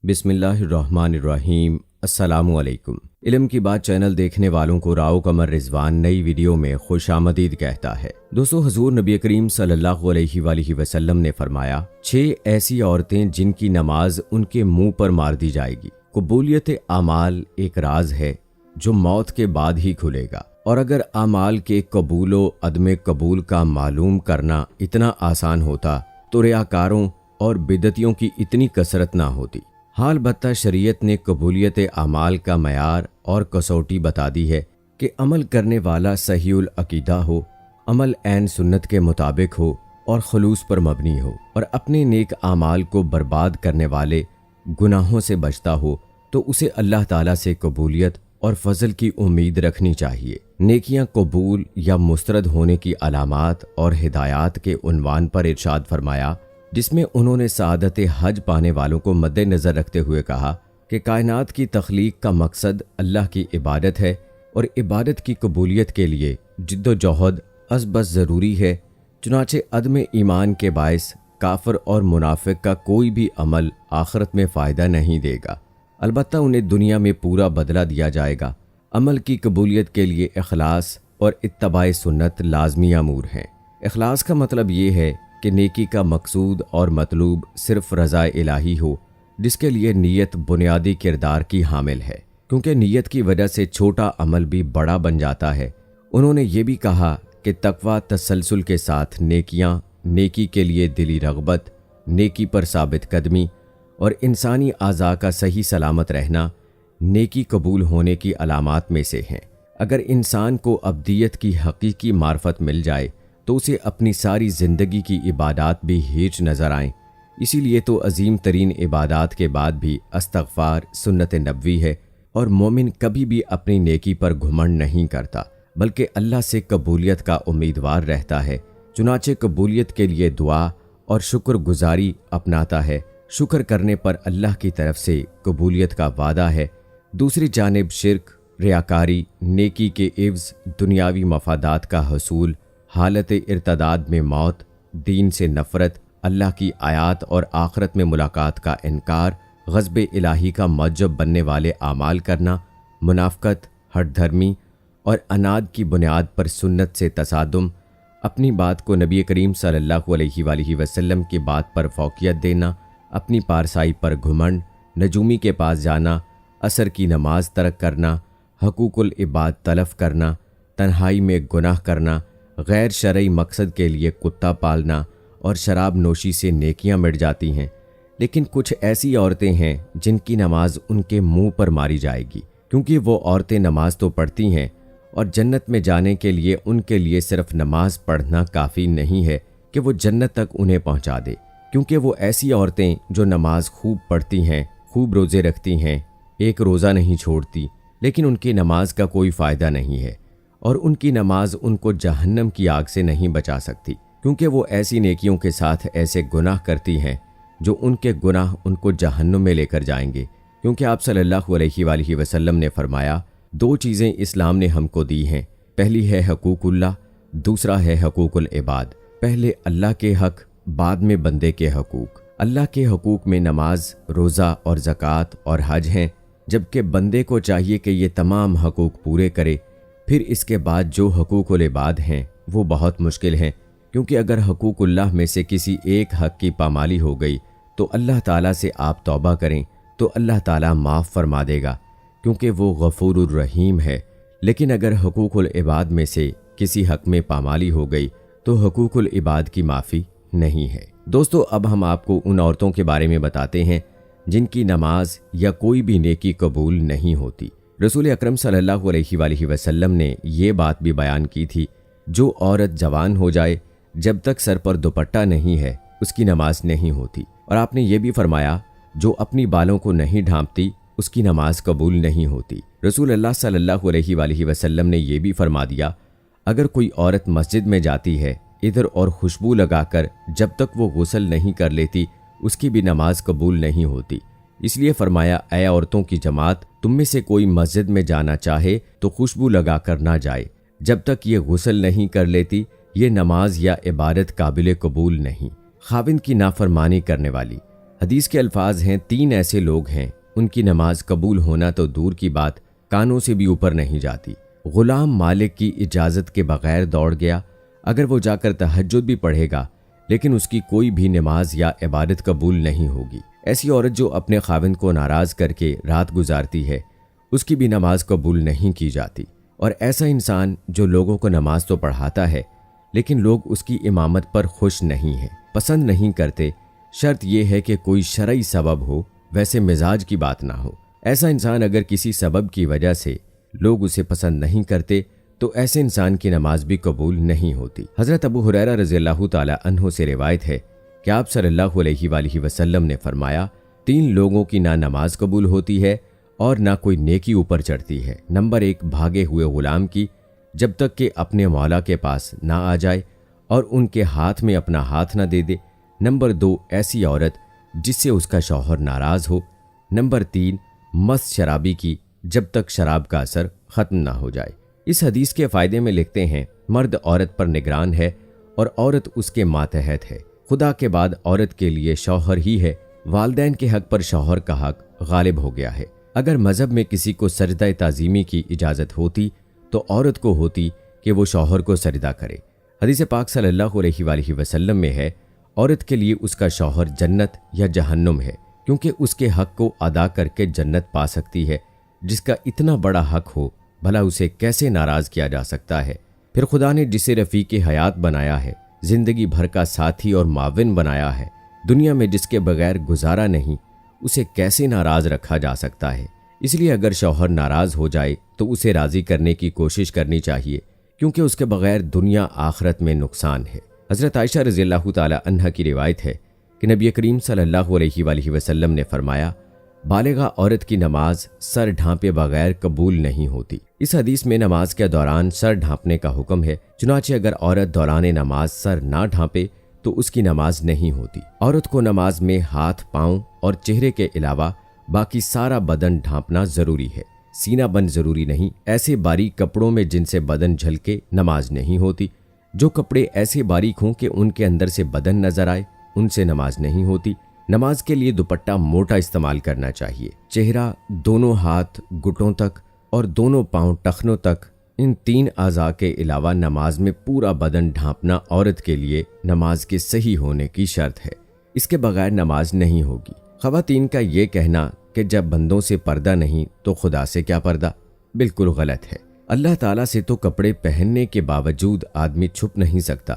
بسم اللہ الرحمن الرحیم۔ السلام علیکم۔ علم کی بات چینل دیکھنے والوں کو راؤ قمر رضوان نئی ویڈیو میں خوش آمدید کہتا ہے۔ دوستو، حضور نبی کریم صلی اللہ علیہ وآلہ وسلم نے فرمایا 6 ایسی عورتیں جن کی نماز ان کے منہ پر مار دی جائے گی۔ قبولیت اعمال ایک راز ہے جو موت کے بعد ہی کھلے گا، اور اگر اعمال کے قبول و عدم قبول کا معلوم کرنا اتنا آسان ہوتا تو ریاکاروں اور بدعتیوں کی اتنی کثرت نہ ہوتی۔ حال البتہ شریعت نے قبولیت اعمال کا معیار اور کسوٹی بتا دی ہے کہ عمل کرنے والا صحیح العقیدہ ہو، عمل عین سنت کے مطابق ہو اور خلوص پر مبنی ہو، اور اپنے نیک اعمال کو برباد کرنے والے گناہوں سے بچتا ہو تو اسے اللہ تعالیٰ سے قبولیت اور فضل کی امید رکھنی چاہیے۔ نیکیاں قبول یا مسترد ہونے کی علامات اور ہدایات کے عنوان پر ارشاد فرمایا، جس میں انہوں نے سعادت حج پانے والوں کو مد نظر رکھتے ہوئے کہا کہ کائنات کی تخلیق کا مقصد اللہ کی عبادت ہے، اور عبادت کی قبولیت کے لیے جد و جہد از بس ضروری ہے۔ چنانچہ عدم ایمان کے باعث کافر اور منافق کا کوئی بھی عمل آخرت میں فائدہ نہیں دے گا، البتہ انہیں دنیا میں پورا بدلہ دیا جائے گا۔ عمل کی قبولیت کے لیے اخلاص اور اتباع سنت لازمی امور ہیں۔ اخلاص کا مطلب یہ ہے کہ نیکی کا مقصود اور مطلوب صرف رضا الہی ہو، جس کے لیے نیت بنیادی کردار کی حامل ہے، کیونکہ نیت کی وجہ سے چھوٹا عمل بھی بڑا بن جاتا ہے۔ انہوں نے یہ بھی کہا کہ تقویٰ تسلسل کے ساتھ نیکیاں، نیکی کے لیے دلی رغبت، نیکی پر ثابت قدمی اور انسانی اعضاء کا صحیح سلامت رہنا نیکی قبول ہونے کی علامات میں سے ہیں۔ اگر انسان کو ابدیت کی حقیقی معرفت مل جائے تو اسے اپنی ساری زندگی کی عبادات بھی ہیچ نظر آئیں۔ اسی لیے تو عظیم ترین عبادات کے بعد بھی استغفار سنت نبوی ہے، اور مومن کبھی بھی اپنی نیکی پر گھمنڈ نہیں کرتا بلکہ اللہ سے قبولیت کا امیدوار رہتا ہے۔ چنانچہ قبولیت کے لیے دعا اور شکر گزاری اپناتا ہے۔ شکر کرنے پر اللہ کی طرف سے قبولیت کا وعدہ ہے۔ دوسری جانب شرک، ریاکاری، نیکی کے عوض دنیاوی مفادات کا حصول، حالت ارتداد میں موت، دین سے نفرت، اللہ کی آیات اور آخرت میں ملاقات کا انکار، غضب الہی کا موجب بننے والے اعمال کرنا، منافقت، ہٹ دھرمی اور اناد کی بنیاد پر سنت سے تصادم، اپنی بات کو نبی کریم صلی اللہ علیہ وآلہ وسلم کی بات پر فوقیت دینا، اپنی پارسائی پر گھمنڈ، نجومی کے پاس جانا، عصر کی نماز ترک کرنا، حقوق العباد تلف کرنا، تنہائی میں گناہ کرنا، غیر شرعی مقصد کے لیے کتا پالنا اور شراب نوشی سے نیکیاں مٹ جاتی ہیں۔ لیکن کچھ ایسی عورتیں ہیں جن کی نماز ان کے منہ پر ماری جائے گی، کیونکہ وہ عورتیں نماز تو پڑھتی ہیں، اور جنت میں جانے کے لیے ان کے لیے صرف نماز پڑھنا کافی نہیں ہے کہ وہ جنت تک انہیں پہنچا دے، کیونکہ وہ ایسی عورتیں جو نماز خوب پڑھتی ہیں، خوب روزے رکھتی ہیں، ایک روزہ نہیں چھوڑتی، لیکن ان کی نماز کا کوئی فائدہ نہیں ہے، اور ان کی نماز ان کو جہنم کی آگ سے نہیں بچا سکتی، کیونکہ وہ ایسی نیکیوں کے ساتھ ایسے گناہ کرتی ہیں جو ان کے گناہ ان کو جہنم میں لے کر جائیں گے۔ کیونکہ آپ صلی اللہ علیہ وآلہ وسلم نے فرمایا 2 چیزیں اسلام نے ہم کو دی ہیں، پہلی ہے حقوق اللہ، دوسرا ہے حقوق العباد۔ پہلے اللہ کے حق، بعد میں بندے کے حقوق۔ اللہ کے حقوق میں نماز، روزہ اور زکوٰۃ اور حج ہیں، جبکہ بندے کو چاہیے کہ یہ تمام حقوق پورے کرے۔ پھر اس کے بعد جو حقوق العباد ہیں وہ بہت مشکل ہیں، کیونکہ اگر حقوق اللہ میں سے کسی ایک حق کی پامالی ہو گئی تو اللہ تعالیٰ سے آپ توبہ کریں تو اللہ تعالیٰ معاف فرما دے گا، کیونکہ وہ غفور الرحیم ہے۔ لیکن اگر حقوق العباد میں سے کسی حق میں پامالی ہو گئی تو حقوق العباد کی معافی نہیں ہے۔ دوستو، اب ہم آپ کو ان عورتوں کے بارے میں بتاتے ہیں جن کی نماز یا کوئی بھی نیکی قبول نہیں ہوتی۔ رسول اکرم صلی اللہ علیہ وآلہ وسلم نے یہ بات بھی بیان کی تھی، جو عورت جوان ہو جائے جب تک سر پر دوپٹہ نہیں ہے اس کی نماز نہیں ہوتی، اور آپ نے یہ بھی فرمایا جو اپنی بالوں کو نہیں ڈھانپتی اس کی نماز قبول نہیں ہوتی۔ رسول اللہ صلی اللہ علیہ وآلہ وسلم نے یہ بھی فرما دیا، اگر کوئی عورت مسجد میں جاتی ہے ادھر اور خوشبو لگا کر جب تک وہ غسل نہیں کر لیتی اس کی بھی نماز قبول نہیں ہوتی۔ اس لیے فرمایا، اے عورتوں کی جماعت، تم میں سے کوئی مسجد میں جانا چاہے تو خوشبو لگا کر نہ جائے، جب تک یہ غسل نہیں کر لیتی یہ نماز یا عبادت قابل قبول نہیں۔ خاوند کی نافرمانی کرنے والی حدیث کے الفاظ ہیں 3 ایسے لوگ ہیں ان کی نماز قبول ہونا تو دور کی بات کانوں سے بھی اوپر نہیں جاتی۔ غلام مالک کی اجازت کے بغیر دوڑ گیا، اگر وہ جا کر تہجد بھی پڑھے گا لیکن اس کی کوئی بھی نماز یا عبادت قبول نہیں ہوگی۔ ایسی عورت جو اپنے خاوند کو ناراض کر کے رات گزارتی ہے اس کی بھی نماز قبول نہیں کی جاتی۔ اور ایسا انسان جو لوگوں کو نماز تو پڑھاتا ہے لیکن لوگ اس کی امامت پر خوش نہیں ہیں، پسند نہیں کرتے، شرط یہ ہے کہ کوئی شرعی سبب ہو، ویسے مزاج کی بات نہ ہو۔ ایسا انسان اگر کسی سبب کی وجہ سے لوگ اسے پسند نہیں کرتے تو ایسے انسان کی نماز بھی قبول نہیں ہوتی۔ حضرت ابو ہریرہ رضی اللہ تعالی عنہ سے روایت ہے کہ آپ صلی اللہ علیہ وآلہ وسلم نے فرمایا 3 لوگوں کی نہ نماز قبول ہوتی ہے اور نہ کوئی نیکی اوپر چڑھتی ہے۔ نمبر 1 بھاگے ہوئے غلام کی، جب تک کہ اپنے مولا کے پاس نہ آ جائے اور ان کے ہاتھ میں اپنا ہاتھ نہ دے دے۔ نمبر 2 ایسی عورت جس سے اس کا شوہر ناراض ہو۔ نمبر 3 مست شرابی کی، جب تک شراب کا اثر ختم نہ ہو جائے۔ اس حدیث کے فائدے میں لکھتے ہیں مرد عورت پر نگران ہے اور عورت اس کے ماتحت ہے۔ خدا کے بعد عورت کے لیے شوہر ہی ہے۔ والدین کے حق پر شوہر کا حق غالب ہو گیا ہے۔ اگر مذہب میں کسی کو سجدہ تعظیمی کی اجازت ہوتی تو عورت کو ہوتی کہ وہ شوہر کو سجدہ کرے۔ حدیث پاک صلی اللہ علیہ وآلہ وسلم میں ہے عورت کے لیے اس کا شوہر جنت یا جہنم ہے، کیونکہ اس کے حق کو ادا کر کے جنت پا سکتی ہے۔ جس کا اتنا بڑا حق ہو بھلا اسے کیسے ناراض کیا جا سکتا ہے؟ پھر خدا نے جسے رفیق حیات بنایا ہے، زندگی بھر کا ساتھی اور معاون بنایا ہے، دنیا میں جس کے بغیر گزارا نہیں، اسے کیسے ناراض رکھا جا سکتا ہے؟ اس لیے اگر شوہر ناراض ہو جائے تو اسے راضی کرنے کی کوشش کرنی چاہیے، کیونکہ اس کے بغیر دنیا آخرت میں نقصان ہے۔ حضرت عائشہ رضی اللہ تعالی عنہا کی روایت ہے کہ نبی کریم صلی اللہ علیہ وآلہ وسلم نے فرمایا بالغہ عورت کی نماز سر ڈھانپے بغیر قبول نہیں ہوتی۔ اس حدیث میں نماز کے دوران سر ڈھانپنے کا حکم ہے، چنانچہ اگر عورت دوران نماز سر نہ ڈھانپے تو اس کی نماز نہیں ہوتی۔ عورت کو نماز میں ہاتھ، پاؤں اور چہرے کے علاوہ باقی سارا بدن ڈھانپنا ضروری ہے۔ سینہ بند ضروری نہیں۔ ایسے باریک کپڑوں میں جن سے بدن جھلکے نماز نہیں ہوتی۔ جو کپڑے ایسے باریک ہوں کہ ان کے اندر سے بدن نظر آئے ان سے نماز نہیں ہوتی۔ نماز کے لیے دوپٹہ موٹا استعمال کرنا چاہیے۔ چہرہ، دونوں ہاتھ گھٹنوں تک اور دونوں پاؤں ٹخنوں تک، ان 3 اعضاء کے علاوہ نماز میں پورا بدن ڈھانپنا عورت کے لیے نماز کے صحیح ہونے کی شرط ہے۔ اس کے بغیر نماز نہیں ہوگی۔ خواتین کا یہ کہنا کہ جب بندوں سے پردہ نہیں تو خدا سے کیا پردہ، بالکل غلط ہے۔ اللہ تعالیٰ سے تو کپڑے پہننے کے باوجود آدمی چھپ نہیں سکتا،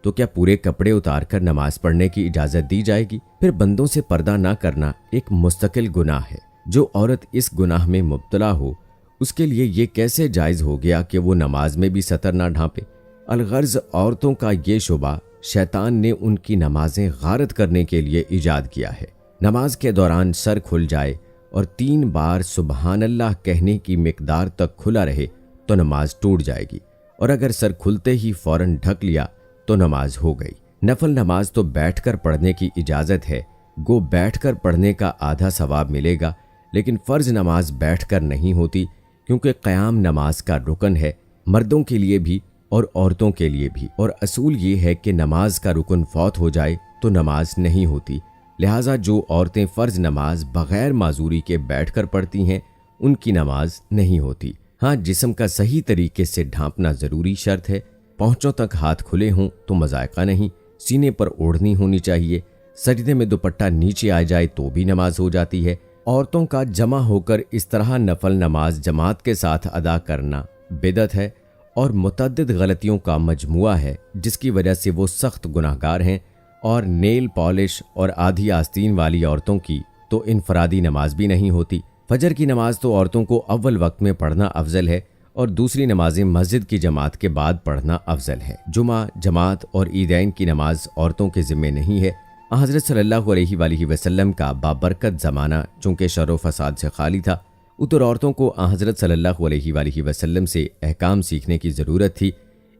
تو کیا پورے کپڑے اتار کر نماز پڑھنے کی اجازت دی جائے گی؟ پھر بندوں سے پردہ نہ کرنا ایک مستقل گناہ ہے۔ جو عورت اس گناہ میں مبتلا ہو اس کے لیے یہ کیسے جائز ہو گیا کہ وہ نماز میں بھی سطر نہ ڈھانپے؟ الغرض عورتوں کا یہ شعبہ شیطان نے ان کی نمازیں غارت کرنے کے لیے ایجاد کیا ہے۔ نماز کے دوران سر کھل جائے اور 3 بار سبحان اللہ کہنے کی مقدار تک کھلا رہے تو نماز ٹوٹ جائے گی، اور اگر سر کھلتے ہی فوراً ڈھک لیا تو نماز ہو گئی۔ نفل نماز تو بیٹھ کر پڑھنے کی اجازت ہے، گو بیٹھ کر پڑھنے کا آدھا ثواب ملے گا، لیکن فرض نماز بیٹھ کر نہیں ہوتی، کیونکہ قیام نماز کا رکن ہے، مردوں کے لیے بھی اور عورتوں کے لیے بھی، اور اصول یہ ہے کہ نماز کا رکن فوت ہو جائے تو نماز نہیں ہوتی۔ لہٰذا جو عورتیں فرض نماز بغیر معذوری کے بیٹھ کر پڑھتی ہیں ان کی نماز نہیں ہوتی۔ ہاں، جسم کا صحیح طریقے سے ڈھانپنا ضروری شرط ہے۔ پہنچوں تک ہاتھ کھلے ہوں تو مذائقہ نہیں، سینے پر اوڑھنی ہونی چاہیے، سجدے میں دوپٹہ نیچے آ جائے تو بھی نماز ہو جاتی ہے۔ عورتوں کا جمع ہو کر اس طرح نفل نماز جماعت کے ساتھ ادا کرنا بدعت ہے اور متعدد غلطیوں کا مجموعہ ہے، جس کی وجہ سے وہ سخت گناہگار ہیں۔ اور نیل پالش اور آدھی آستین والی عورتوں کی تو انفرادی نماز بھی نہیں ہوتی۔ فجر کی نماز تو عورتوں کو اول وقت میں پڑھنا افضل ہے اور دوسری نمازیں مسجد کی جماعت کے بعد پڑھنا افضل ہے۔ جمعہ، جماعت اور عیدین کی نماز عورتوں کے ذمہ نہیں ہے۔ حضرت صلی اللہ علیہ وآلہ وسلم کا بابرکت زمانہ چونکہ شر و فساد سے خالی تھا، ادھر عورتوں کو حضرت صلی اللہ علیہ وآلہ وسلم سے احکام سیکھنے کی ضرورت تھی،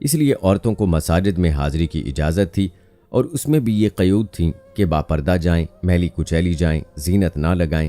اس لیے عورتوں کو مساجد میں حاضری کی اجازت تھی، اور اس میں بھی یہ قیود تھیں کہ باپردہ جائیں، میلی کچیلی جائیں، زینت نہ لگائیں۔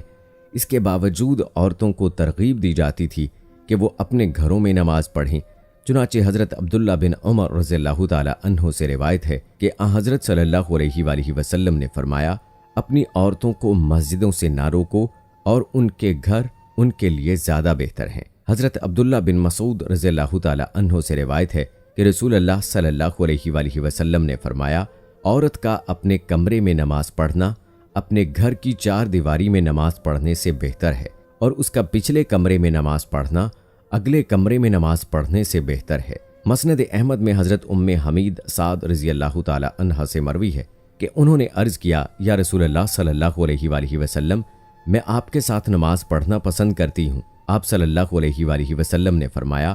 اس کے باوجود عورتوں کو ترغیب دی جاتی تھی کہ وہ اپنے گھروں میں نماز پڑھیں۔ چنانچہ حضرت عبداللہ بن عمر رضی اللہ تعالی عنہ سے روایت ہے کہ حضرت صلی اللہ علیہ وآلہ وسلم نے فرمایا، اپنی عورتوں کو مسجدوں سے نہ روکو اور ان کے گھر ان کے لیے زیادہ بہتر ہیں۔ حضرت عبداللہ بن مسعود رضی اللہ تعالی عنہ سے روایت ہے کہ رسول اللہ صلی اللہ علیہ وآلہ وسلم نے فرمایا، عورت کا اپنے کمرے میں نماز پڑھنا اپنے گھر کی چار دیواری میں نماز پڑھنے سے بہتر ہے، اور اس کا پچھلے کمرے میں نماز پڑھنا اگلے کمرے میں نماز پڑھنے سے بہتر ہے۔ مسند احمد میں حضرت ام حمید سعد رضی اللہ تعالی عنہ سے مروی ہے کہ انہوں نے عرض کیا، یا رسول اللہ صلی اللہ علیہ وآلہ وسلم، میں آپ کے ساتھ نماز پڑھنا پسند کرتی ہوں۔ آپ صلی اللہ علیہ وآلہ وسلم نے فرمایا،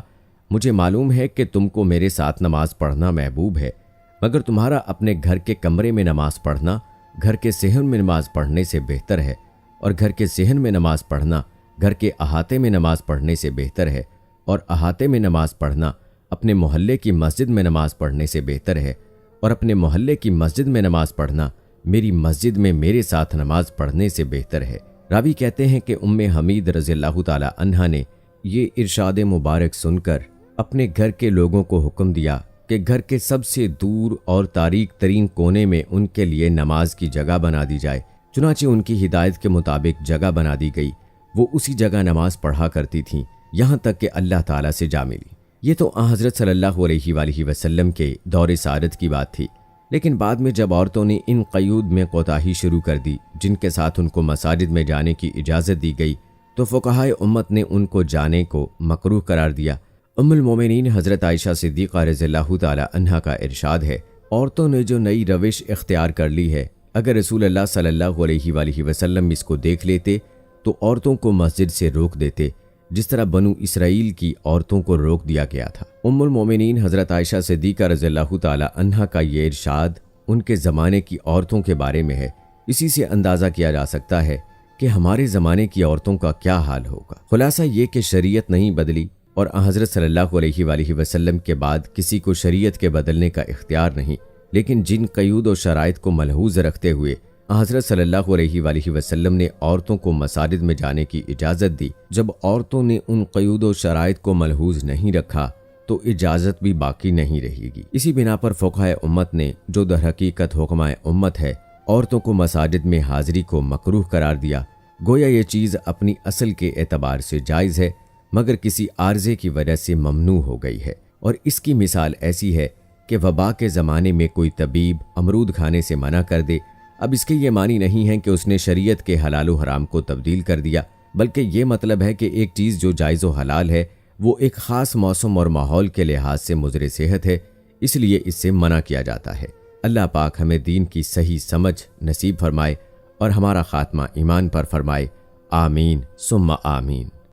مجھے معلوم ہے کہ تم کو میرے ساتھ نماز پڑھنا محبوب ہے، مگر تمہارا اپنے گھر کے کمرے میں نماز پڑھنا گھر کے صحن میں نماز پڑھنے سے بہتر ہے، اور گھر کے صحن میں نماز پڑھنا گھر کے احاطے میں نماز پڑھنے سے بہتر ہے، اور احاطے میں نماز پڑھنا اپنے محلے کی مسجد میں نماز پڑھنے سے بہتر ہے، اور اپنے محلے کی مسجد میں نماز پڑھنا میری مسجد میں میرے ساتھ نماز پڑھنے سے بہتر ہے۔ راوی کہتے ہیں کہ ام حمید رضی اللہ تعالی عنہا نے یہ ارشاد مبارک سن کر اپنے گھر کے لوگوں کو حکم دیا کہ گھر کے سب سے دور اور تاریک ترین کونے میں ان کے لیے نماز کی جگہ بنا دی جائے۔ چنانچہ ان کی ہدایت کے مطابق جگہ بنا دی گئی، وہ اسی جگہ نماز پڑھا کرتی تھیں یہاں تک کہ اللہ تعالیٰ سے جا ملی۔ یہ تو حضرت صلی اللہ علیہ وآلہ وسلم کے دور سعادت کی بات تھی، لیکن بعد میں جب عورتوں نے ان قیود میں کوتاہی شروع کر دی جن کے ساتھ ان کو مساجد میں جانے کی اجازت دی گئی، تو فقہائے امت نے ان کو جانے کو مکروہ قرار دیا۔ ام المومنین حضرت عائشہ صدیقہ رضی اللہ تعالی عنہا کا ارشاد ہے، عورتوں نے جو نئی روش اختیار کر لی ہے، اگر رسول اللہ صلی اللہ علیہ وآلہ وسلم اس کو دیکھ لیتے تو عورتوں کو مسجد سے روک دیتے، جس طرح بنو اسرائیل کی عورتوں کو روک دیا گیا تھا۔ ام المومنین حضرت عائشہ صدیقہ رضی اللہ تعالی عنہا کا یہ ارشاد ان کے زمانے کی عورتوں کے بارے میں ہے۔ اسی سے اندازہ کیا جا سکتا ہے کہ ہمارے زمانے کی عورتوں کا کیا حال ہوگا۔ خلاصہ یہ کہ شریعت نہیں بدلی، اور حضرت صلی اللہ علیہ وآلہ وسلم کے بعد کسی کو شریعت کے بدلنے کا اختیار نہیں، لیکن جن قیود و شرائط کو ملحوظ رکھتے ہوئے حضرت صلی اللہ علیہ وآلہ وسلم نے عورتوں کو مساجد میں جانے کی اجازت دی، جب عورتوں نے ان قیود و شرائط کو ملحوظ نہیں رکھا تو اجازت بھی باقی نہیں رہے گی۔ اسی بنا پر فقہائے امت نے، جو در حقیقت حکمائے امت ہے، عورتوں کو مساجد میں حاضری کو مکروہ قرار دیا، گویا یہ چیز اپنی اصل کے اعتبار سے جائز ہے مگر کسی عارضے کی وجہ سے ممنوع ہو گئی ہے۔ اور اس کی مثال ایسی ہے کہ وبا کے زمانے میں کوئی طبیب امرود کھانے سے منع کر دے، اب اس کے یہ معنی نہیں ہے کہ اس نے شریعت کے حلال و حرام کو تبدیل کر دیا، بلکہ یہ مطلب ہے کہ ایک چیز جو جائز و حلال ہے وہ ایک خاص موسم اور ماحول کے لحاظ سے مضر صحت ہے، اس لیے اس سے منع کیا جاتا ہے۔ اللہ پاک ہمیں دین کی صحیح سمجھ نصیب فرمائے اور ہمارا خاتمہ ایمان پر فرمائے، آمین ثم آمین۔